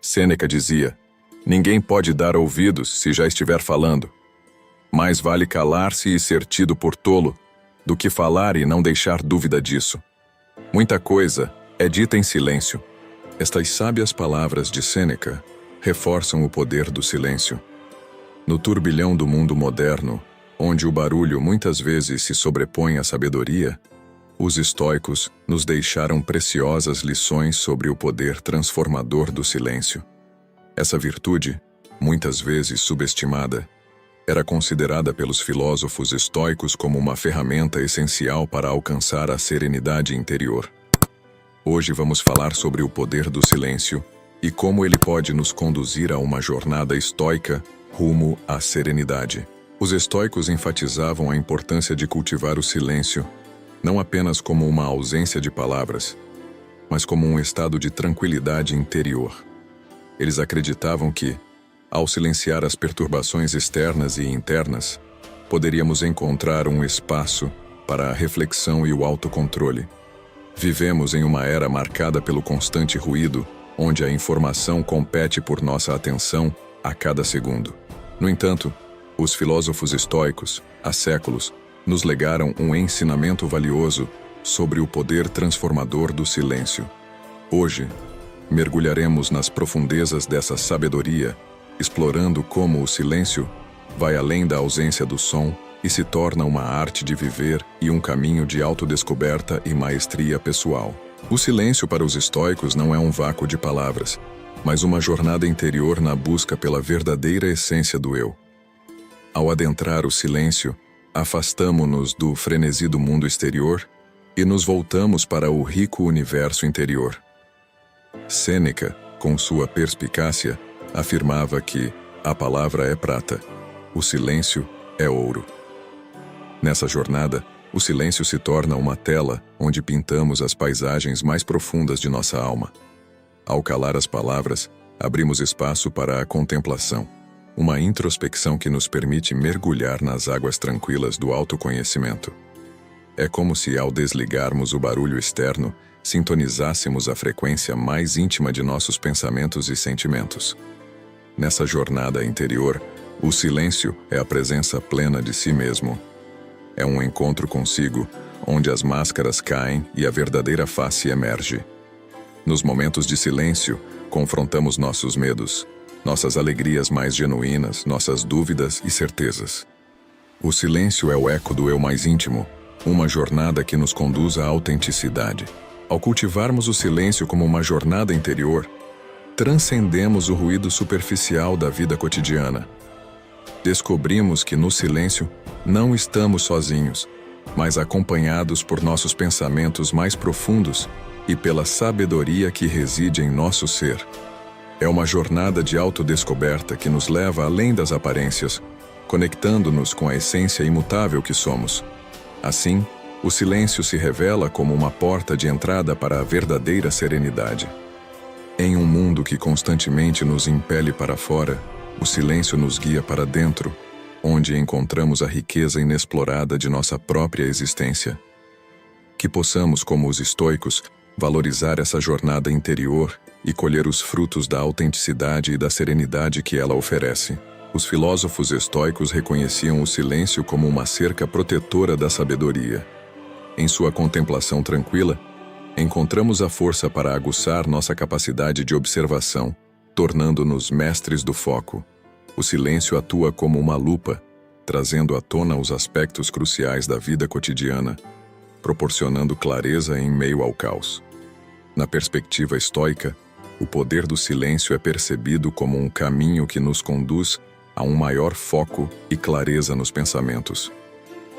Sêneca dizia: ninguém pode dar ouvidos se já estiver falando. Mais vale calar-se e ser tido por tolo, do que falar e não deixar dúvida disso. Muita coisa é dita em silêncio. Estas sábias palavras de Sêneca reforçam o poder do silêncio. No turbilhão do mundo moderno, onde o barulho muitas vezes se sobrepõe à sabedoria, os estoicos nos deixaram preciosas lições sobre o poder transformador do silêncio. Essa virtude, muitas vezes subestimada, era considerada pelos filósofos estoicos como uma ferramenta essencial para alcançar a serenidade interior. Hoje vamos falar sobre o poder do silêncio e como ele pode nos conduzir a uma jornada estoica rumo à serenidade. Os estoicos enfatizavam a importância de cultivar o silêncio, não apenas como uma ausência de palavras, mas como um estado de tranquilidade interior. Eles acreditavam que, ao silenciar as perturbações externas e internas, poderíamos encontrar um espaço para a reflexão e o autocontrole. Vivemos em uma era marcada pelo constante ruído, onde a informação compete por nossa atenção a cada segundo. No entanto, os filósofos estoicos, há séculos, nos legaram um ensinamento valioso sobre o poder transformador do silêncio. Hoje, mergulharemos nas profundezas dessa sabedoria, explorando como o silêncio vai além da ausência do som e se torna uma arte de viver e um caminho de autodescoberta e maestria pessoal. O silêncio para os estoicos não é um vácuo de palavras, mas uma jornada interior na busca pela verdadeira essência do eu. Ao adentrar o silêncio, afastamo-nos do frenesi do mundo exterior e nos voltamos para o rico universo interior. Sêneca, com sua perspicácia, afirmava que a palavra é prata, o silêncio é ouro. Nessa jornada, o silêncio se torna uma tela onde pintamos as paisagens mais profundas de nossa alma. Ao calar as palavras, abrimos espaço para a contemplação, uma introspecção que nos permite mergulhar nas águas tranquilas do autoconhecimento. É como se, ao desligarmos o barulho externo, sintonizássemos a frequência mais íntima de nossos pensamentos e sentimentos. Nessa jornada interior, o silêncio é a presença plena de si mesmo. É um encontro consigo, onde as máscaras caem e a verdadeira face emerge. Nos momentos de silêncio, confrontamos nossos medos, nossas alegrias mais genuínas, nossas dúvidas e certezas. O silêncio é o eco do eu mais íntimo, uma jornada que nos conduz à autenticidade. Ao cultivarmos o silêncio como uma jornada interior, transcendemos o ruído superficial da vida cotidiana. Descobrimos que no silêncio não estamos sozinhos, mas acompanhados por nossos pensamentos mais profundos e pela sabedoria que reside em nosso ser. É uma jornada de autodescoberta que nos leva além das aparências, conectando-nos com a essência imutável que somos. Assim, o silêncio se revela como uma porta de entrada para a verdadeira serenidade. Em um mundo que constantemente nos impele para fora, o silêncio nos guia para dentro, onde encontramos a riqueza inexplorada de nossa própria existência. Que possamos, como os estoicos, valorizar essa jornada interior e colher os frutos da autenticidade e da serenidade que ela oferece. Os filósofos estoicos reconheciam o silêncio como uma cerca protetora da sabedoria. Em sua contemplação tranquila, encontramos a força para aguçar nossa capacidade de observação, tornando-nos mestres do foco. O silêncio atua como uma lupa, trazendo à tona os aspectos cruciais da vida cotidiana, proporcionando clareza em meio ao caos. Na perspectiva estoica, o poder do silêncio é percebido como um caminho que nos conduz a um maior foco e clareza nos pensamentos.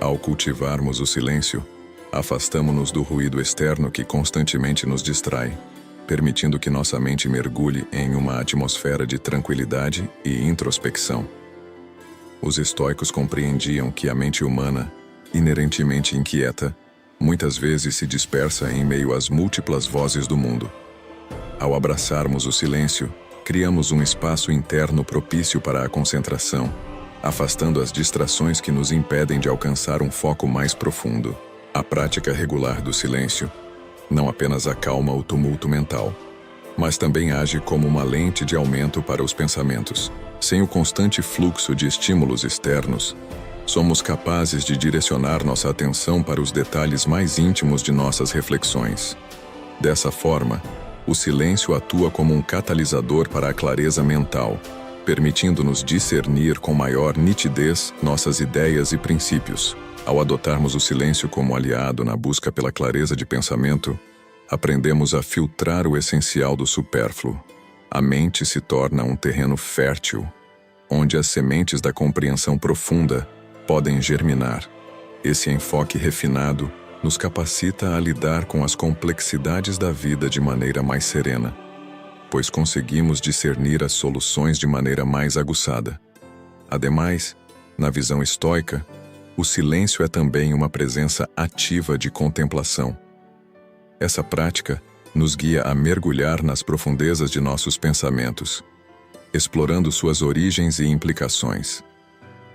Ao cultivarmos o silêncio, afastamo-nos do ruído externo que constantemente nos distrai, permitindo que nossa mente mergulhe em uma atmosfera de tranquilidade e introspecção. Os estoicos compreendiam que a mente humana, inerentemente inquieta, muitas vezes se dispersa em meio às múltiplas vozes do mundo. Ao abraçarmos o silêncio, criamos um espaço interno propício para a concentração, afastando as distrações que nos impedem de alcançar um foco mais profundo. A prática regular do silêncio não apenas acalma o tumulto mental, mas também age como uma lente de aumento para os pensamentos. Sem o constante fluxo de estímulos externos, somos capazes de direcionar nossa atenção para os detalhes mais íntimos de nossas reflexões. Dessa forma, o silêncio atua como um catalisador para a clareza mental, permitindo-nos discernir com maior nitidez nossas ideias e princípios. Ao adotarmos o silêncio como aliado na busca pela clareza de pensamento, aprendemos a filtrar o essencial do supérfluo. A mente se torna um terreno fértil, onde as sementes da compreensão profunda podem germinar. Esse enfoque refinado nos capacita a lidar com as complexidades da vida de maneira mais serena, pois conseguimos discernir as soluções de maneira mais aguçada. Ademais, na visão estoica, o silêncio é também uma presença ativa de contemplação. Essa prática nos guia a mergulhar nas profundezas de nossos pensamentos, explorando suas origens e implicações.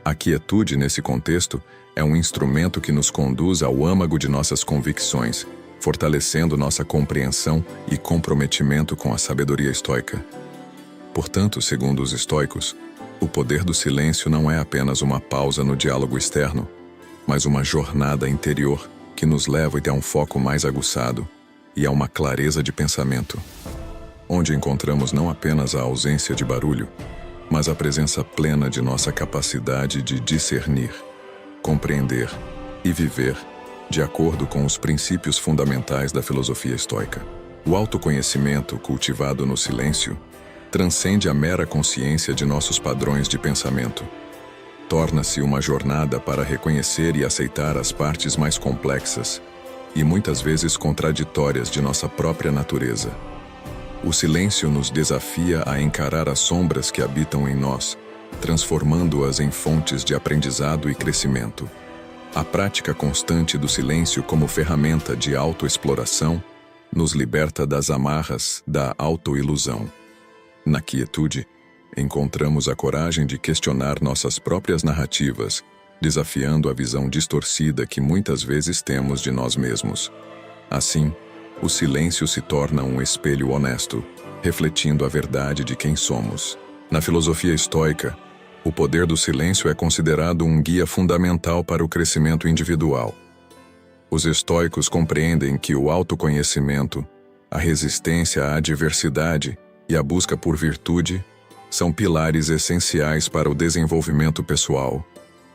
A quietude, nesse contexto, é um instrumento que nos conduz ao âmago de nossas convicções, fortalecendo nossa compreensão e comprometimento com a sabedoria estoica. Portanto, segundo os estoicos, o poder do silêncio não é apenas uma pausa no diálogo externo, mas uma jornada interior que nos leva até um foco mais aguçado e a uma clareza de pensamento, onde encontramos não apenas a ausência de barulho, mas a presença plena de nossa capacidade de discernir, compreender e viver de acordo com os princípios fundamentais da filosofia estoica. O autoconhecimento cultivado no silêncio transcende a mera consciência de nossos padrões de pensamento. Torna-se uma jornada para reconhecer e aceitar as partes mais complexas e muitas vezes contraditórias de nossa própria natureza. O silêncio nos desafia a encarar as sombras que habitam em nós, transformando-as em fontes de aprendizado e crescimento. A prática constante do silêncio como ferramenta de autoexploração nos liberta das amarras da autoilusão. Na quietude, encontramos a coragem de questionar nossas próprias narrativas, desafiando a visão distorcida que muitas vezes temos de nós mesmos. Assim, o silêncio se torna um espelho honesto, refletindo a verdade de quem somos. Na filosofia estoica, o poder do silêncio é considerado um guia fundamental para o crescimento individual. Os estoicos compreendem que o autoconhecimento, a resistência à adversidade e a busca por virtude são pilares essenciais para o desenvolvimento pessoal,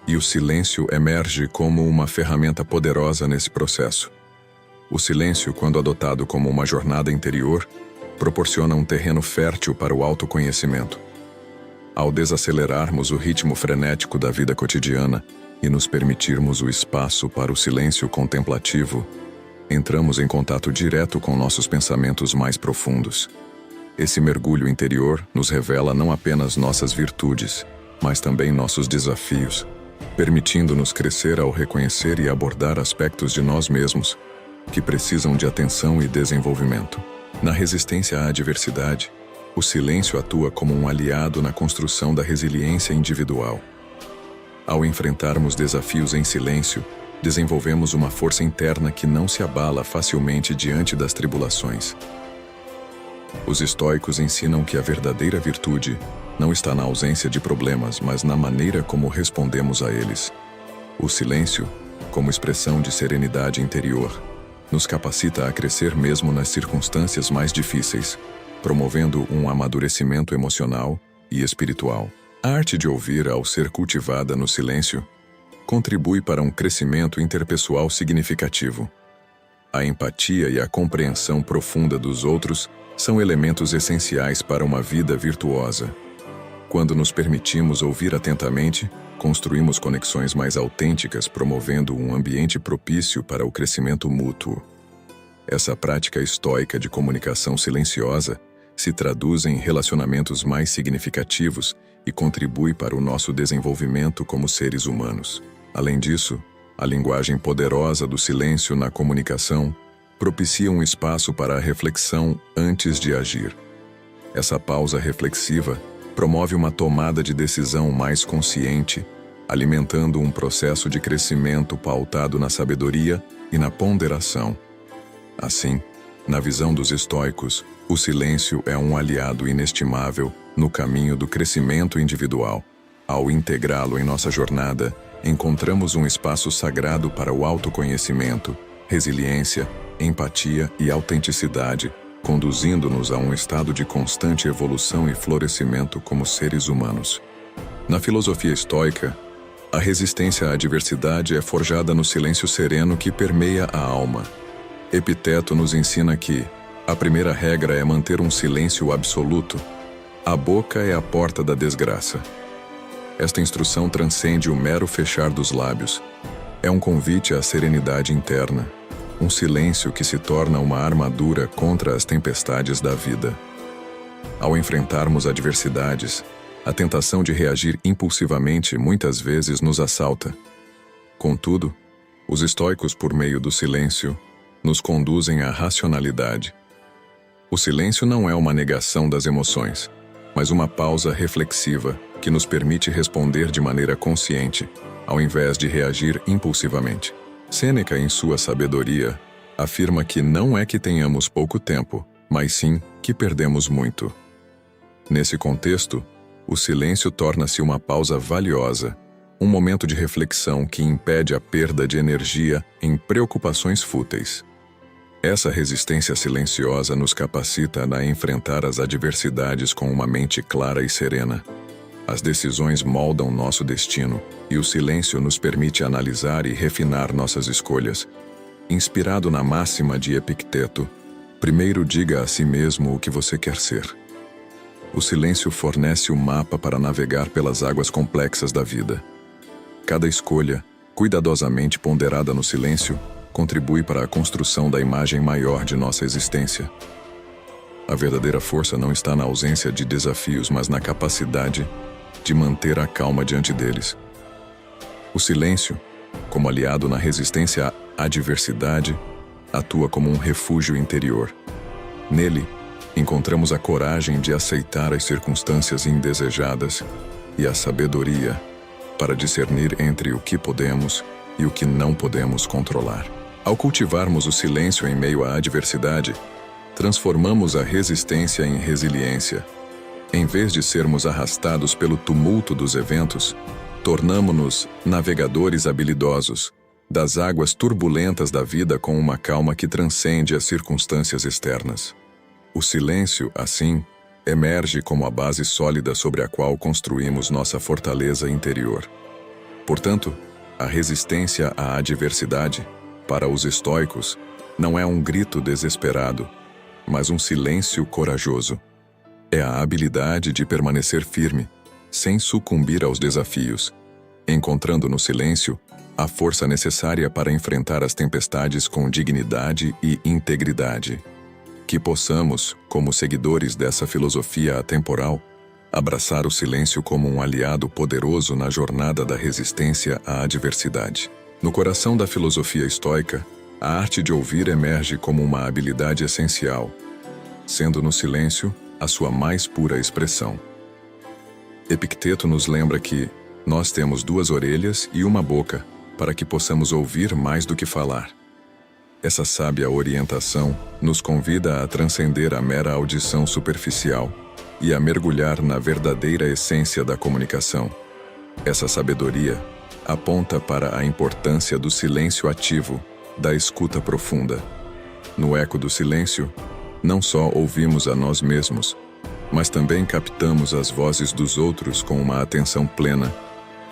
e o silêncio emerge como uma ferramenta poderosa nesse processo. O silêncio, quando adotado como uma jornada interior, proporciona um terreno fértil para o autoconhecimento. Ao desacelerarmos o ritmo frenético da vida cotidiana e nos permitirmos o espaço para o silêncio contemplativo, entramos em contato direto com nossos pensamentos mais profundos. Esse mergulho interior nos revela não apenas nossas virtudes, mas também nossos desafios, permitindo-nos crescer ao reconhecer e abordar aspectos de nós mesmos que precisam de atenção e desenvolvimento. Na resistência à adversidade, o silêncio atua como um aliado na construção da resiliência individual. Ao enfrentarmos desafios em silêncio, desenvolvemos uma força interna que não se abala facilmente diante das tribulações. Os estoicos ensinam que a verdadeira virtude não está na ausência de problemas, mas na maneira como respondemos a eles. O silêncio, como expressão de serenidade interior, nos capacita a crescer mesmo nas circunstâncias mais difíceis, promovendo um amadurecimento emocional e espiritual. A arte de ouvir, ao ser cultivada no silêncio, contribui para um crescimento interpessoal significativo. A empatia e a compreensão profunda dos outros são elementos essenciais para uma vida virtuosa. Quando nos permitimos ouvir atentamente, construímos conexões mais autênticas, promovendo um ambiente propício para o crescimento mútuo. Essa prática estoica de comunicação silenciosa se traduz em relacionamentos mais significativos e contribui para o nosso desenvolvimento como seres humanos. Além disso, a linguagem poderosa do silêncio na comunicação propicia um espaço para a reflexão antes de agir. Essa pausa reflexiva promove uma tomada de decisão mais consciente, alimentando um processo de crescimento pautado na sabedoria e na ponderação. Assim, Na visão dos estoicos, o silêncio é um aliado inestimável no caminho do crescimento individual. Ao integrá-lo em nossa jornada, encontramos um espaço sagrado para o autoconhecimento, resiliência, empatia e autenticidade, conduzindo-nos a um estado de constante evolução e florescimento como seres humanos. Na filosofia estoica, a resistência à adversidade é forjada no silêncio sereno que permeia a alma. Epicteto nos ensina que a primeira regra é manter um silêncio absoluto. A boca é a porta da desgraça. Esta instrução transcende o mero fechar dos lábios. É um convite à serenidade interna, um silêncio que se torna uma armadura contra as tempestades da vida. Ao enfrentarmos adversidades, a tentação de reagir impulsivamente muitas vezes nos assalta. Contudo, os estoicos, por meio do silêncio, nos conduzem à racionalidade. O silêncio não é uma negação das emoções, mas uma pausa reflexiva que nos permite responder de maneira consciente, ao invés de reagir impulsivamente. Sêneca, em sua sabedoria, afirma que não é que tenhamos pouco tempo, mas sim que perdemos muito. Nesse contexto, o silêncio torna-se uma pausa valiosa, um momento de reflexão que impede a perda de energia em preocupações fúteis. Essa resistência silenciosa nos capacita a enfrentar as adversidades com uma mente clara e serena. As decisões moldam nosso destino, e o silêncio nos permite analisar e refinar nossas escolhas. Inspirado na máxima de Epicteto, primeiro diga a si mesmo o que você quer ser. O silêncio fornece o mapa para navegar pelas águas complexas da vida. Cada escolha, cuidadosamente ponderada no silêncio, contribui para a construção da imagem maior de nossa existência. A verdadeira força não está na ausência de desafios, mas na capacidade de manter a calma diante deles. O silêncio, como aliado na resistência à adversidade, atua como um refúgio interior. Nele, encontramos a coragem de aceitar as circunstâncias indesejadas e a sabedoria para discernir entre o que podemos e o que não podemos controlar. Ao cultivarmos o silêncio em meio à adversidade, transformamos a resistência em resiliência. Em vez de sermos arrastados pelo tumulto dos eventos, tornamo-nos navegadores habilidosos das águas turbulentas da vida com uma calma que transcende as circunstâncias externas. O silêncio, assim, emerge como a base sólida sobre a qual construímos nossa fortaleza interior. Portanto, a resistência à adversidade, para os estoicos, não é um grito desesperado, mas um silêncio corajoso. É a habilidade de permanecer firme, sem sucumbir aos desafios, encontrando no silêncio a força necessária para enfrentar as tempestades com dignidade e integridade. Que possamos, como seguidores dessa filosofia atemporal, abraçar o silêncio como um aliado poderoso na jornada da resistência à adversidade. No coração da filosofia estoica, a arte de ouvir emerge como uma habilidade essencial, sendo no silêncio a sua mais pura expressão. Epicteto nos lembra que nós temos 2 orelhas e uma boca para que possamos ouvir mais do que falar. Essa sábia orientação nos convida a transcender a mera audição superficial e a mergulhar na verdadeira essência da comunicação. Essa sabedoria aponta para a importância do silêncio ativo, da escuta profunda. No eco do silêncio, não só ouvimos a nós mesmos, mas também captamos as vozes dos outros com uma atenção plena,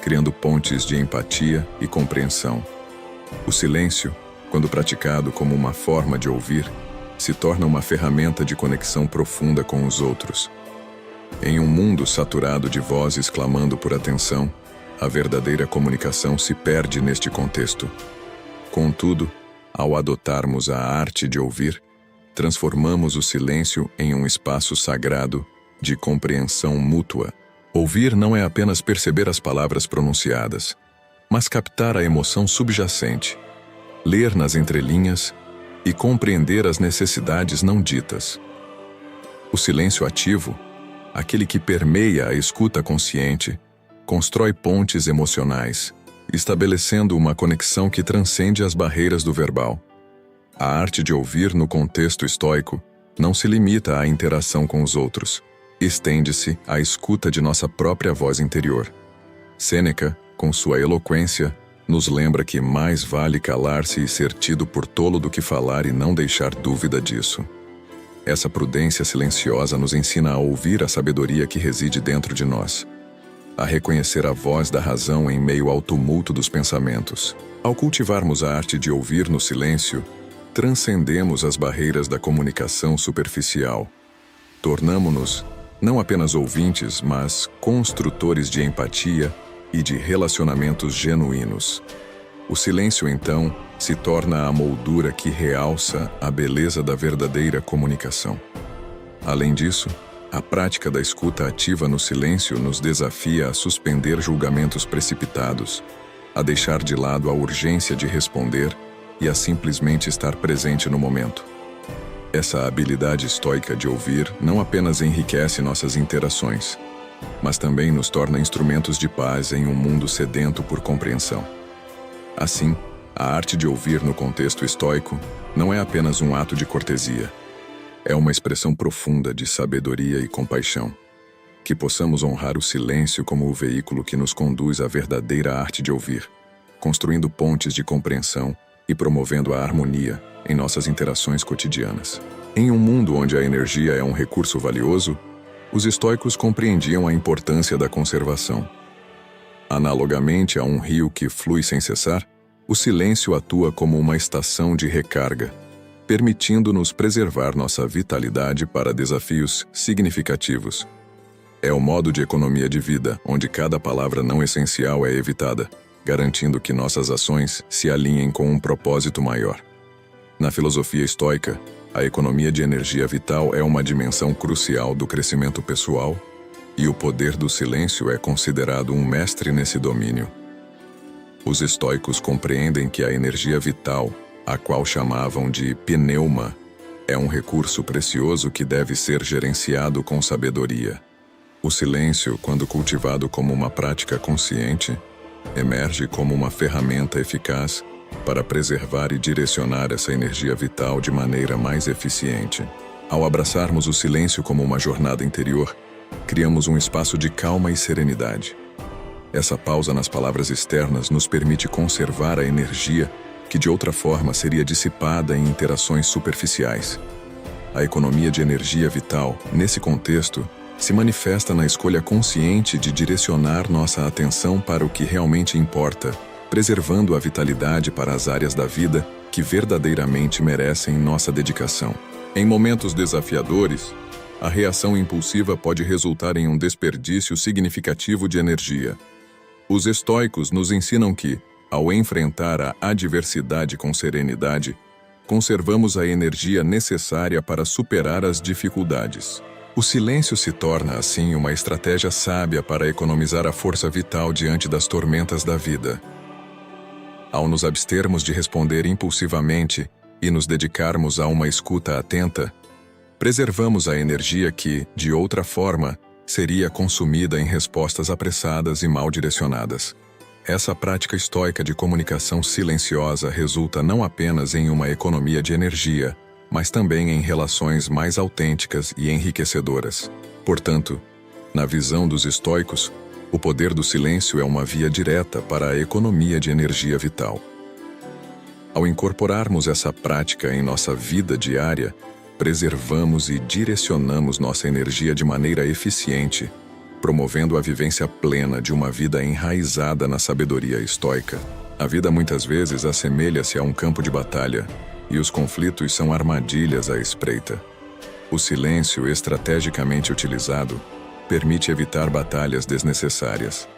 criando pontes de empatia e compreensão. O silêncio, quando praticado como uma forma de ouvir, se torna uma ferramenta de conexão profunda com os outros. Em um mundo saturado de vozes clamando por atenção, a verdadeira comunicação se perde neste contexto. Contudo, ao adotarmos a arte de ouvir, transformamos o silêncio em um espaço sagrado de compreensão mútua. Ouvir não é apenas perceber as palavras pronunciadas, mas captar a emoção subjacente, ler nas entrelinhas e compreender as necessidades não ditas. O silêncio ativo, aquele que permeia a escuta consciente, constrói pontes emocionais, estabelecendo uma conexão que transcende as barreiras do verbal. A arte de ouvir no contexto estoico não se limita à interação com os outros, estende-se à escuta de nossa própria voz interior. Sêneca, com sua eloquência, nos lembra que mais vale calar-se e ser tido por tolo do que falar e não deixar dúvida disso. Essa prudência silenciosa nos ensina a ouvir a sabedoria que reside dentro de nós, a reconhecer a voz da razão em meio ao tumulto dos pensamentos. Ao cultivarmos a arte de ouvir no silêncio, transcendemos as barreiras da comunicação superficial. Tornamo-nos não apenas ouvintes, mas construtores de empatia e de relacionamentos genuínos. O silêncio, então, se torna a moldura que realça a beleza da verdadeira comunicação. Além disso, a prática da escuta ativa no silêncio nos desafia a suspender julgamentos precipitados, a deixar de lado a urgência de responder e a simplesmente estar presente no momento. Essa habilidade estoica de ouvir não apenas enriquece nossas interações, mas também nos torna instrumentos de paz em um mundo sedento por compreensão. Assim, a arte de ouvir no contexto estoico não é apenas um ato de cortesia. É uma expressão profunda de sabedoria e compaixão. Que possamos honrar o silêncio como o veículo que nos conduz à verdadeira arte de ouvir, construindo pontes de compreensão e promovendo a harmonia em nossas interações cotidianas. Em um mundo onde a energia é um recurso valioso, os estoicos compreendiam a importância da conservação. Analogamente a um rio que flui sem cessar, o silêncio atua como uma estação de recarga, permitindo-nos preservar nossa vitalidade para desafios significativos. É o modo de economia de vida, onde cada palavra não essencial é evitada, garantindo que nossas ações se alinhem com um propósito maior. Na filosofia estoica, a economia de energia vital é uma dimensão crucial do crescimento pessoal, e o poder do silêncio é considerado um mestre nesse domínio. Os estoicos compreendem que a energia vital, a qual chamavam de pneuma, é um recurso precioso que deve ser gerenciado com sabedoria. O silêncio, quando cultivado como uma prática consciente, emerge como uma ferramenta eficaz para preservar e direcionar essa energia vital de maneira mais eficiente. Ao abraçarmos o silêncio como uma jornada interior, criamos um espaço de calma e serenidade. Essa pausa nas palavras externas nos permite conservar a energia que de outra forma seria dissipada em interações superficiais. A economia de energia vital, nesse contexto, se manifesta na escolha consciente de direcionar nossa atenção para o que realmente importa, preservando a vitalidade para as áreas da vida que verdadeiramente merecem nossa dedicação. Em momentos desafiadores, a reação impulsiva pode resultar em um desperdício significativo de energia. Os estoicos nos ensinam que, ao enfrentar a adversidade com serenidade, conservamos a energia necessária para superar as dificuldades. O silêncio se torna, assim, uma estratégia sábia para economizar a força vital diante das tormentas da vida. Ao nos abstermos de responder impulsivamente e nos dedicarmos a uma escuta atenta, preservamos a energia que, de outra forma, seria consumida em respostas apressadas e mal direcionadas. Essa prática estoica de comunicação silenciosa resulta não apenas em uma economia de energia, mas também em relações mais autênticas e enriquecedoras. Portanto, na visão dos estoicos, o poder do silêncio é uma via direta para a economia de energia vital. Ao incorporarmos essa prática em nossa vida diária, preservamos e direcionamos nossa energia de maneira eficiente, promovendo a vivência plena de uma vida enraizada na sabedoria estoica. A vida muitas vezes assemelha-se a um campo de batalha, e os conflitos são armadilhas à espreita. O silêncio estrategicamente utilizado permite evitar batalhas desnecessárias.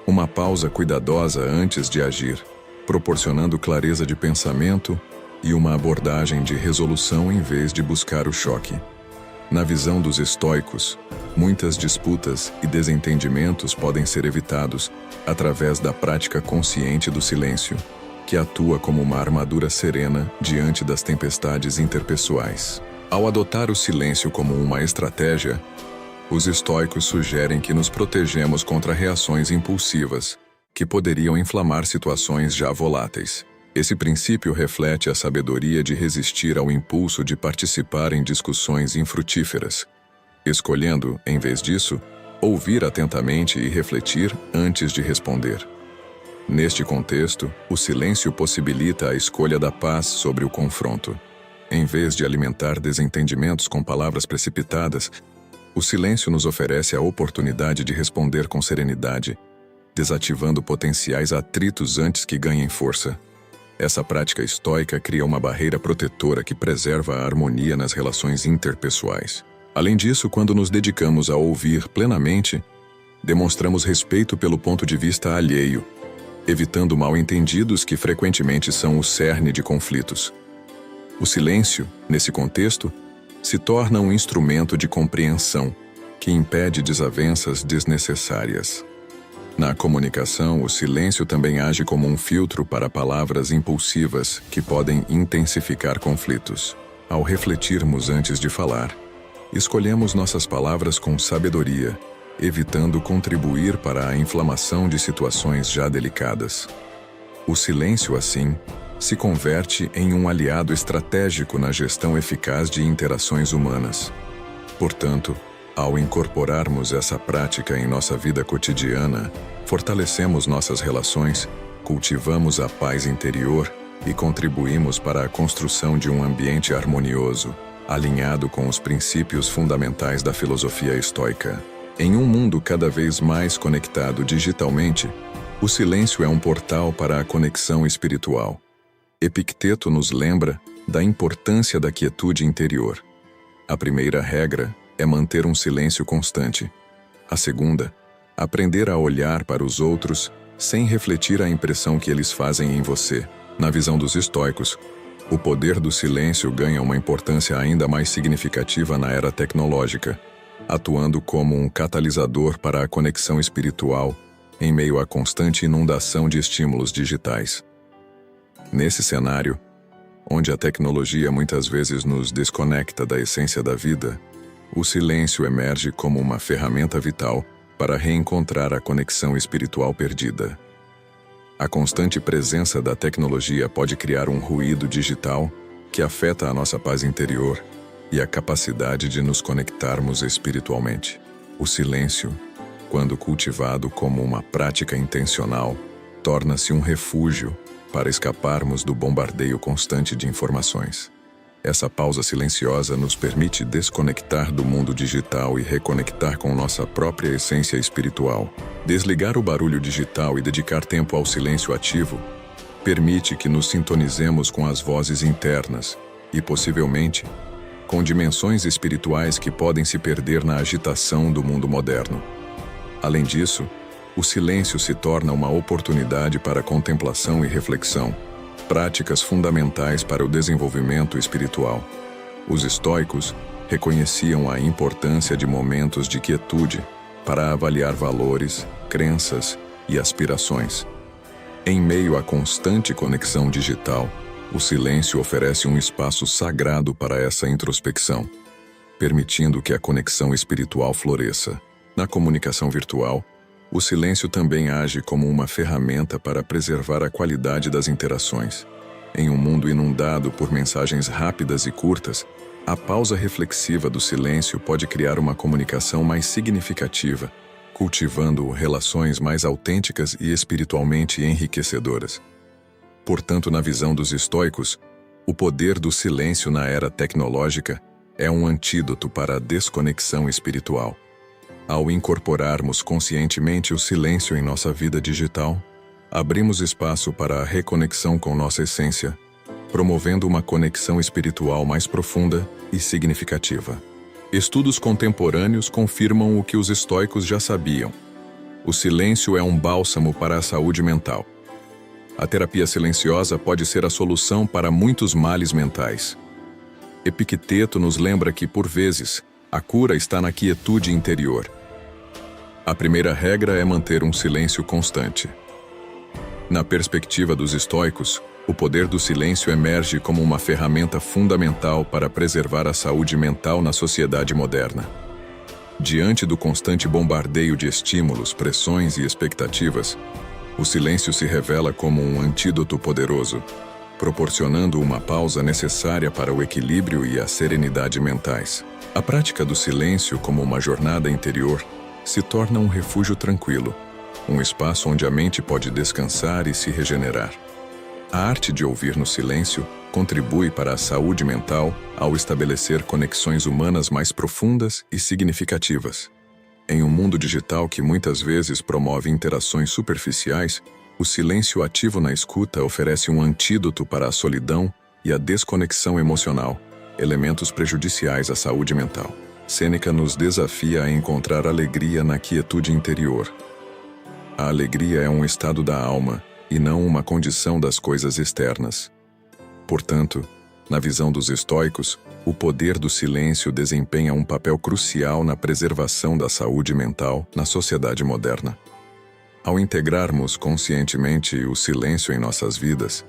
Uma pausa cuidadosa antes de agir, proporcionando clareza de pensamento e uma abordagem de resolução em vez de buscar o choque. Na visão dos estoicos, muitas disputas e desentendimentos podem ser evitados através da prática consciente do silêncio, que atua como uma armadura serena diante das tempestades interpessoais. Ao adotar o silêncio como uma estratégia, os estoicos sugerem que nos protegemos contra reações impulsivas, que poderiam inflamar situações já voláteis. Esse princípio reflete a sabedoria de resistir ao impulso de participar em discussões infrutíferas, escolhendo, em vez disso, ouvir atentamente e refletir antes de responder. Neste contexto, o silêncio possibilita a escolha da paz sobre o confronto. Em vez de alimentar desentendimentos com palavras precipitadas, o silêncio nos oferece a oportunidade de responder com serenidade, desativando potenciais atritos antes que ganhem força. Essa prática estoica cria uma barreira protetora que preserva a harmonia nas relações interpessoais. Além disso, quando nos dedicamos a ouvir plenamente, demonstramos respeito pelo ponto de vista alheio, evitando mal-entendidos que frequentemente são o cerne de conflitos. O silêncio, nesse contexto, se torna um instrumento de compreensão que impede desavenças desnecessárias. Na comunicação, o silêncio também age como um filtro para palavras impulsivas que podem intensificar conflitos. Ao refletirmos antes de falar, escolhemos nossas palavras com sabedoria, evitando contribuir para a inflamação de situações já delicadas. O silêncio, assim, se converte em um aliado estratégico na gestão eficaz de interações humanas. Portanto, ao incorporarmos essa prática em nossa vida cotidiana, fortalecemos nossas relações, cultivamos a paz interior e contribuímos para a construção de um ambiente harmonioso, alinhado com os princípios fundamentais da filosofia estoica. Em um mundo cada vez mais conectado digitalmente, o silêncio é um portal para a conexão espiritual. Epicteto nos lembra da importância da quietude interior. A primeira regra é manter um silêncio constante. A segunda, aprender a olhar para os outros sem refletir a impressão que eles fazem em você. Na visão dos estoicos, o poder do silêncio ganha uma importância ainda mais significativa na era tecnológica, atuando como um catalisador para a conexão espiritual em meio à constante inundação de estímulos digitais. Nesse cenário, onde a tecnologia muitas vezes nos desconecta da essência da vida, o silêncio emerge como uma ferramenta vital para reencontrar a conexão espiritual perdida. A constante presença da tecnologia pode criar um ruído digital que afeta a nossa paz interior e a capacidade de nos conectarmos espiritualmente. O silêncio, quando cultivado como uma prática intencional, torna-se um refúgio para escaparmos do bombardeio constante de informações. Essa pausa silenciosa nos permite desconectar do mundo digital e reconectar com nossa própria essência espiritual. Desligar o barulho digital e dedicar tempo ao silêncio ativo permite que nos sintonizemos com as vozes internas e, possivelmente, com dimensões espirituais que podem se perder na agitação do mundo moderno. Além disso, o silêncio se torna uma oportunidade para contemplação e reflexão, práticas fundamentais para o desenvolvimento espiritual. Os estoicos reconheciam a importância de momentos de quietude para avaliar valores, crenças e aspirações. Em meio à constante conexão digital, o silêncio oferece um espaço sagrado para essa introspecção, permitindo que a conexão espiritual floresça. Na comunicação virtual, o silêncio também age como uma ferramenta para preservar a qualidade das interações. Em um mundo inundado por mensagens rápidas e curtas, a pausa reflexiva do silêncio pode criar uma comunicação mais significativa, cultivando relações mais autênticas e espiritualmente enriquecedoras. Portanto, na visão dos estoicos, o poder do silêncio na era tecnológica é um antídoto para a desconexão espiritual. Ao incorporarmos conscientemente o silêncio em nossa vida digital, abrimos espaço para a reconexão com nossa essência, promovendo uma conexão espiritual mais profunda e significativa. Estudos contemporâneos confirmam o que os estoicos já sabiam. O silêncio é um bálsamo para a saúde mental. A terapia silenciosa pode ser a solução para muitos males mentais. Epicteto nos lembra que, por vezes, a cura está na quietude interior. A primeira regra é manter um silêncio constante. Na perspectiva dos estoicos, o poder do silêncio emerge como uma ferramenta fundamental para preservar a saúde mental na sociedade moderna. Diante do constante bombardeio de estímulos, pressões e expectativas, O silêncio se revela como um antídoto poderoso, proporcionando uma pausa necessária para o equilíbrio e a serenidade mentais. A prática do silêncio como uma jornada interior se torna um refúgio tranquilo, um espaço onde a mente pode descansar e se regenerar. A arte de ouvir no silêncio contribui para a saúde mental ao estabelecer conexões humanas mais profundas e significativas. Em um mundo digital que muitas vezes promove interações superficiais, o silêncio ativo na escuta oferece um antídoto para a solidão e a desconexão emocional, elementos prejudiciais à saúde mental. Sêneca nos desafia a encontrar alegria na quietude interior. A alegria é um estado da alma e não uma condição das coisas externas. Portanto, na visão dos estoicos, o poder do silêncio desempenha um papel crucial na preservação da saúde mental na sociedade moderna. Ao integrarmos conscientemente o silêncio em nossas vidas,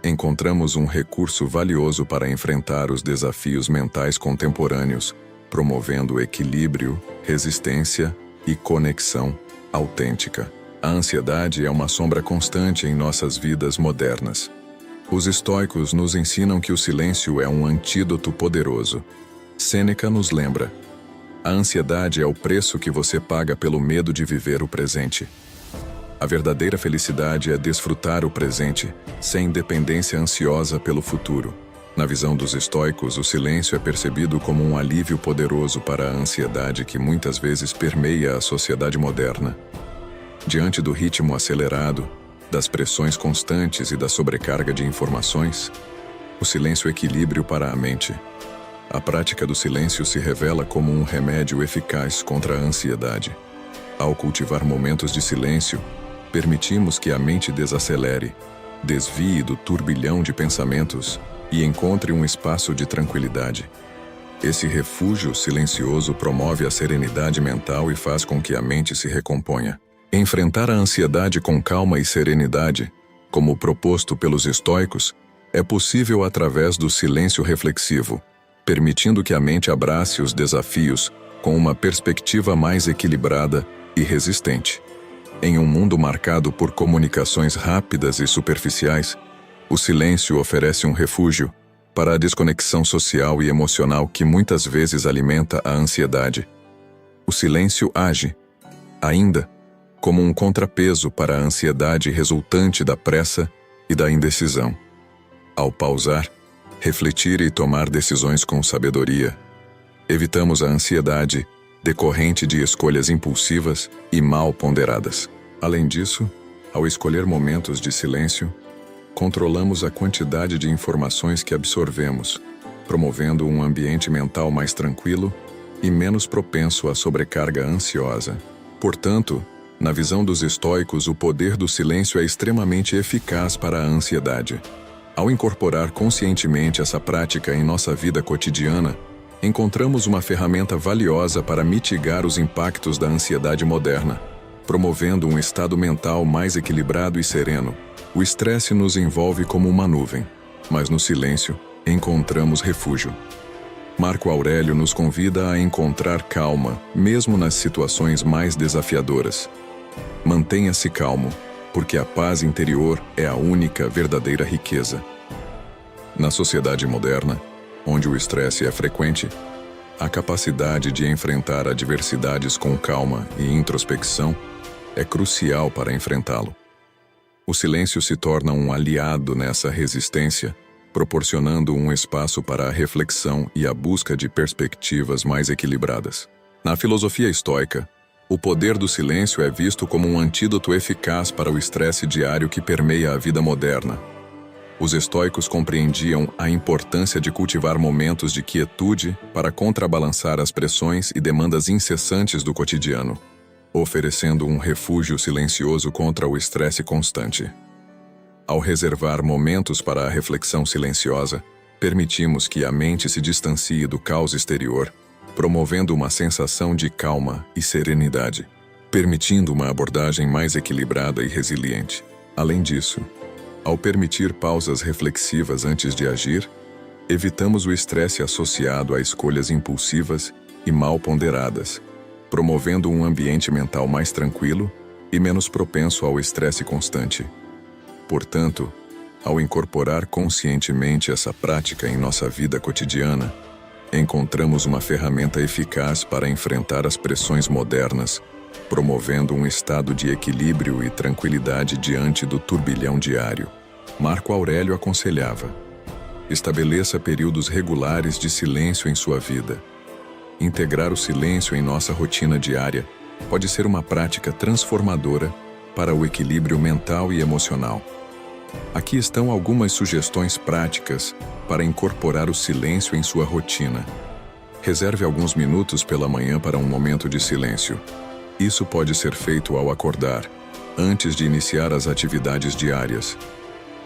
encontramos um recurso valioso para enfrentar os desafios mentais contemporâneos, promovendo equilíbrio, resistência e conexão autêntica. A ansiedade é uma sombra constante em nossas vidas modernas. Os estoicos nos ensinam que o silêncio é um antídoto poderoso. Sêneca nos lembra: a ansiedade é o preço que você paga pelo medo de viver o presente. A verdadeira felicidade é desfrutar o presente, sem dependência ansiosa pelo futuro. Na visão dos estoicos, o silêncio é percebido como um alívio poderoso para a ansiedade que muitas vezes permeia a sociedade moderna. Diante do ritmo acelerado, das pressões constantes e da sobrecarga de informações, o silêncio é equilíbrio para a mente. A prática do silêncio se revela como um remédio eficaz contra a ansiedade. Ao cultivar momentos de silêncio, permitimos que a mente desacelere, desvie do turbilhão de pensamentos e encontre um espaço de tranquilidade. Esse refúgio silencioso promove a serenidade mental e faz com que a mente se recomponha. Enfrentar a ansiedade com calma e serenidade, como proposto pelos estoicos, é possível através do silêncio reflexivo, permitindo que a mente abrace os desafios com uma perspectiva mais equilibrada e resistente. Em um mundo marcado por comunicações rápidas e superficiais, o silêncio oferece um refúgio para a desconexão social e emocional que muitas vezes alimenta a ansiedade. O silêncio age, ainda, como um contrapeso para a ansiedade resultante da pressa e da indecisão. Ao pausar, refletir e tomar decisões com sabedoria, evitamos a ansiedade decorrente de escolhas impulsivas e mal ponderadas. Além disso, ao escolher momentos de silêncio, controlamos a quantidade de informações que absorvemos, promovendo um ambiente mental mais tranquilo e menos propenso à sobrecarga ansiosa. Portanto, na visão dos estoicos, o poder do silêncio é extremamente eficaz para a ansiedade. Ao incorporar conscientemente essa prática em nossa vida cotidiana, encontramos uma ferramenta valiosa para mitigar os impactos da ansiedade moderna, promovendo um estado mental mais equilibrado e sereno. O estresse nos envolve como uma nuvem, mas no silêncio encontramos refúgio. Marco Aurélio nos convida a encontrar calma, mesmo nas situações mais desafiadoras. Mantenha-se calmo, porque a paz interior é a única verdadeira riqueza. Na sociedade moderna, onde o estresse é frequente, a capacidade de enfrentar adversidades com calma e introspecção é crucial para enfrentá-lo. O silêncio se torna um aliado nessa resistência, proporcionando um espaço para a reflexão e a busca de perspectivas mais equilibradas. Na filosofia estoica, o poder do silêncio é visto como um antídoto eficaz para o estresse diário que permeia a vida moderna. Os estoicos compreendiam a importância de cultivar momentos de quietude para contrabalançar as pressões e demandas incessantes do cotidiano, oferecendo um refúgio silencioso contra o estresse constante. Ao reservar momentos para a reflexão silenciosa, permitimos que a mente se distancie do caos exterior, promovendo uma sensação de calma e serenidade, permitindo uma abordagem mais equilibrada e resiliente. Além disso, ao permitir pausas reflexivas antes de agir, evitamos o estresse associado a escolhas impulsivas e mal ponderadas, promovendo um ambiente mental mais tranquilo e menos propenso ao estresse constante. Portanto, ao incorporar conscientemente essa prática em nossa vida cotidiana, encontramos uma ferramenta eficaz para enfrentar as pressões modernas, promovendo um estado de equilíbrio e tranquilidade diante do turbilhão diário. Marco Aurélio aconselhava: estabeleça períodos regulares de silêncio em sua vida. Integrar o silêncio em nossa rotina diária pode ser uma prática transformadora para o equilíbrio mental e emocional. Aqui estão algumas sugestões práticas para incorporar o silêncio em sua rotina. Reserve alguns minutos pela manhã para um momento de silêncio. Isso pode ser feito ao acordar, antes de iniciar as atividades diárias.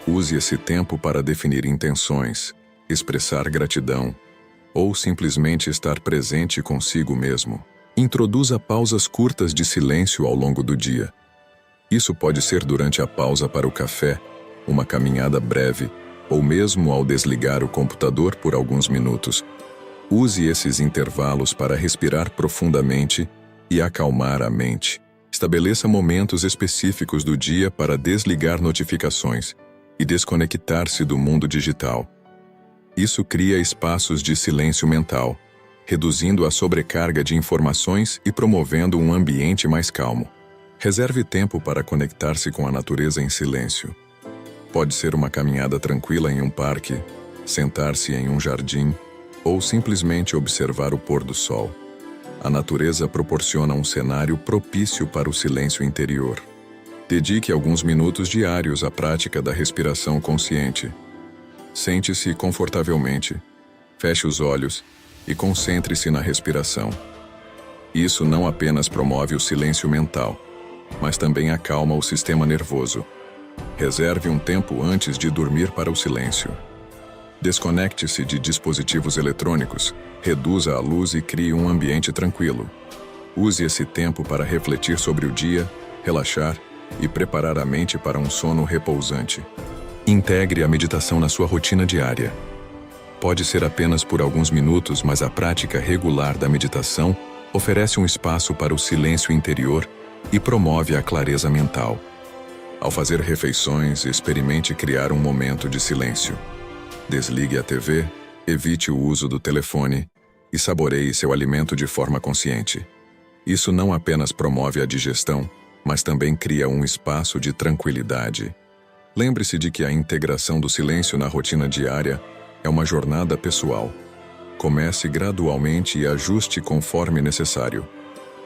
Use esse tempo para definir intenções, expressar gratidão ou simplesmente estar presente consigo mesmo. Introduza pausas curtas de silêncio ao longo do dia. Isso pode ser durante a pausa para o café, uma caminhada breve, ou mesmo ao desligar o computador por alguns minutos. Use esses intervalos para respirar profundamente e acalmar a mente. Estabeleça momentos específicos do dia para desligar notificações e desconectar-se do mundo digital. Isso cria espaços de silêncio mental, reduzindo a sobrecarga de informações e promovendo um ambiente mais calmo. Reserve tempo para conectar-se com a natureza em silêncio. Pode ser uma caminhada tranquila em um parque, sentar-se em um jardim ou simplesmente observar o pôr do sol. A natureza proporciona um cenário propício para o silêncio interior. Dedique alguns minutos diários à prática da respiração consciente. Sente-se confortavelmente, feche os olhos e concentre-se na respiração. Isso não apenas promove o silêncio mental, mas também acalma o sistema nervoso. Reserve um tempo antes de dormir para o silêncio. Desconecte-se de dispositivos eletrônicos, reduza a luz e crie um ambiente tranquilo. Use esse tempo para refletir sobre o dia, relaxar e preparar a mente para um sono repousante. Integre a meditação na sua rotina diária. Pode ser apenas por alguns minutos, mas a prática regular da meditação oferece um espaço para o silêncio interior e promove a clareza mental. Ao fazer refeições, experimente criar um momento de silêncio. Desligue a TV, evite o uso do telefone e saboreie seu alimento de forma consciente. Isso não apenas promove a digestão, mas também cria um espaço de tranquilidade. Lembre-se de que a integração do silêncio na rotina diária é uma jornada pessoal. Comece gradualmente e ajuste conforme necessário.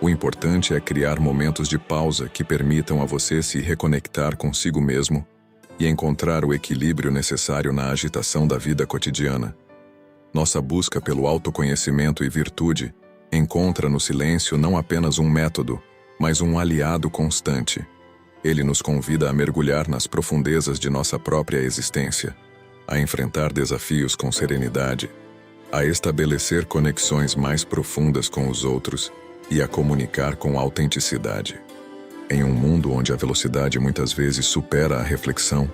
O importante é criar momentos de pausa que permitam a você se reconectar consigo mesmo e encontrar o equilíbrio necessário na agitação da vida cotidiana. Nossa busca pelo autoconhecimento e virtude encontra no silêncio não apenas um método, mas um aliado constante. Ele nos convida a mergulhar nas profundezas de nossa própria existência, a enfrentar desafios com serenidade, a estabelecer conexões mais profundas com os outros e a comunicar com autenticidade. Em um mundo onde a velocidade muitas vezes supera a reflexão,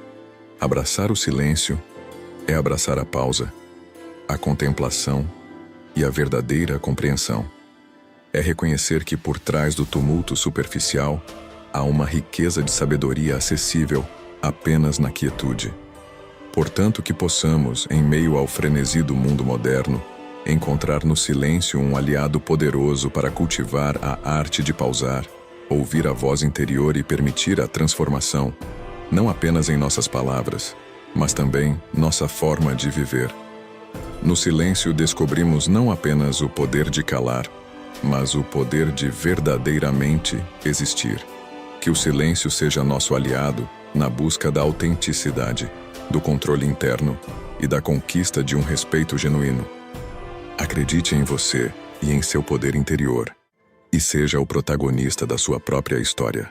abraçar o silêncio é abraçar a pausa, a contemplação e a verdadeira compreensão. É reconhecer que por trás do tumulto superficial há uma riqueza de sabedoria acessível apenas na quietude. Portanto, que possamos, em meio ao frenesi do mundo moderno, encontrar no silêncio um aliado poderoso para cultivar a arte de pausar, ouvir a voz interior e permitir a transformação, não apenas em nossas palavras, mas também nossa forma de viver. No silêncio descobrimos não apenas o poder de calar, mas o poder de verdadeiramente existir. Que o silêncio seja nosso aliado na busca da autenticidade, do controle interno e da conquista de um respeito genuíno. Acredite em você e em seu poder interior, e seja o protagonista da sua própria história.